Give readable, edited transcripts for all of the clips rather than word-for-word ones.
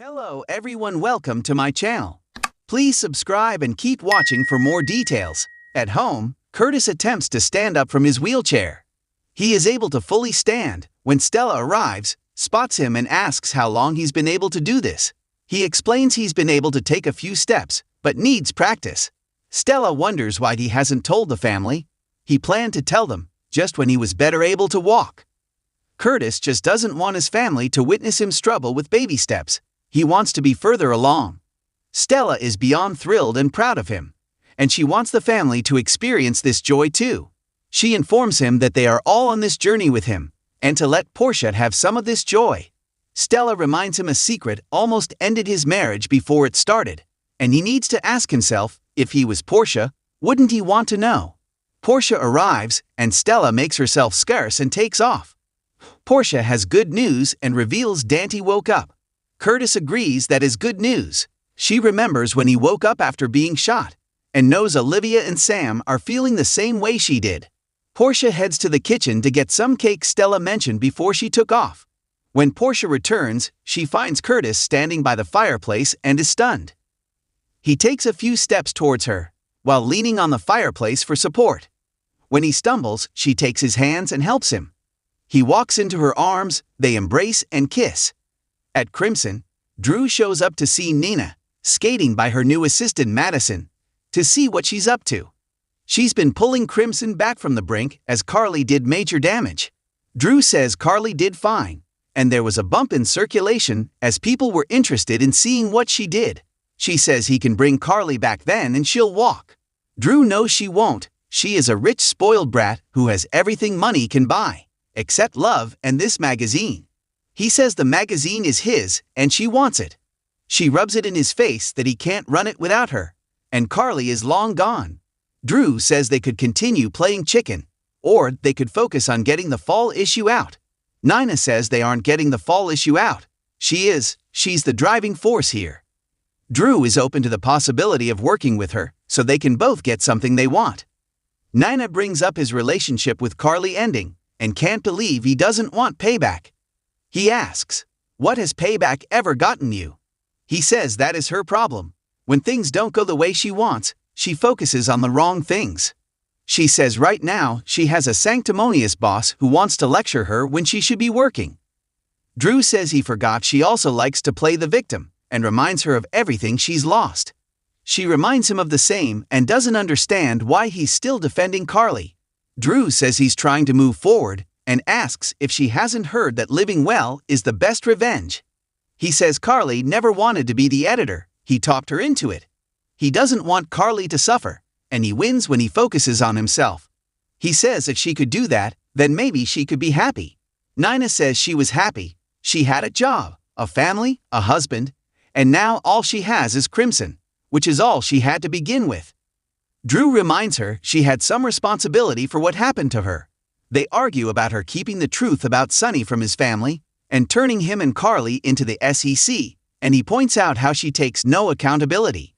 Hello everyone, welcome to my channel. Please subscribe and keep watching for more details. At home, Curtis attempts to stand up from his wheelchair. He is able to fully stand when Stella arrives, spots him and asks how long he's been able to do this. He explains he's been able to take a few steps, but needs practice. Stella wonders why he hasn't told the family. He planned to tell them, just when he was better able to walk. Curtis just doesn't want his family to witness him struggle with baby steps. He wants to be further along. Stella is beyond thrilled and proud of him, and she wants the family to experience this joy too. She informs him that they are all on this journey with him, and to let Portia have some of this joy. Stella reminds him a secret almost ended his marriage before it started, and he needs to ask himself, if he was Portia, wouldn't he want to know? Portia arrives, and Stella makes herself scarce and takes off. Portia has good news and reveals Dante woke up. Curtis agrees that is good news. She remembers when he woke up after being shot, and knows Olivia and Sam are feeling the same way she did. Portia heads to the kitchen to get some cake Stella mentioned before she took off. When Portia returns, she finds Curtis standing by the fireplace and is stunned. He takes a few steps towards her, while leaning on the fireplace for support. When he stumbles, she takes his hands and helps him. He walks into her arms, they embrace and kiss. At Crimson, Drew shows up to see Nina, skating by her new assistant Madison, to see what she's up to. She's been pulling Crimson back from the brink as Carly did major damage. Drew says Carly did fine, and there was a bump in circulation as people were interested in seeing what she did. She says he can bring Carly back then and she'll walk. Drew knows she won't. She is a rich spoiled brat who has everything money can buy, except love and this magazine. He says the magazine is his and she wants it. She rubs it in his face that he can't run it without her, and Carly is long gone. Drew says they could continue playing chicken, or they could focus on getting the fall issue out. Nina says they aren't getting the fall issue out. She's the driving force here. Drew is open to the possibility of working with her so they can both get something they want. Nina brings up his relationship with Carly ending and can't believe he doesn't want payback. He asks, "What has payback ever gotten you?" He says that is her problem. When things don't go the way she wants, she focuses on the wrong things. She says right now she has a sanctimonious boss who wants to lecture her when she should be working. Drew says he forgot she also likes to play the victim and reminds her of everything she's lost. She reminds him of the same and doesn't understand why he's still defending Carly. Drew says he's trying to move forward and asks if she hasn't heard that living well is the best revenge. He says Carly never wanted to be the editor, he talked her into it. He doesn't want Carly to suffer, and he wins when he focuses on himself. He says if she could do that, then maybe she could be happy. Nina says she was happy. She had a job, a family, a husband, and now all she has is Crimson, which is all she had to begin with. Drew reminds her she had some responsibility for what happened to her. They argue about her keeping the truth about Sonny from his family and turning him and Carly into the SEC, and he points out how she takes no accountability.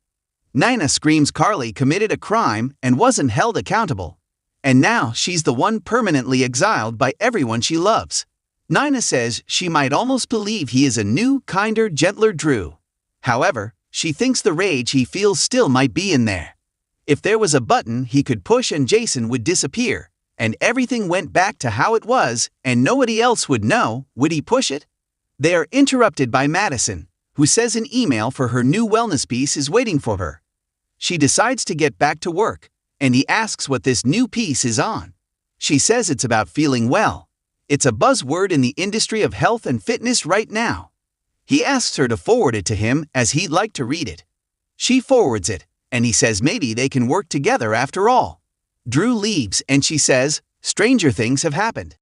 Nina screams Carly committed a crime and wasn't held accountable, and now she's the one permanently exiled by everyone she loves. Nina says she might almost believe he is a new, kinder, gentler Drew. However, she thinks the rage he feels still might be in there. If there was a button he could push and Jason would disappear, and everything went back to how it was, and nobody else would know, would he push it? They are interrupted by Madison, who says an email for her new wellness piece is waiting for her. She decides to get back to work, and he asks what this new piece is on. She says it's about feeling well. It's a buzzword in the industry of health and fitness right now. He asks her to forward it to him as he'd like to read it. She forwards it, and he says maybe they can work together after all. Drew leaves and she says, stranger things have happened.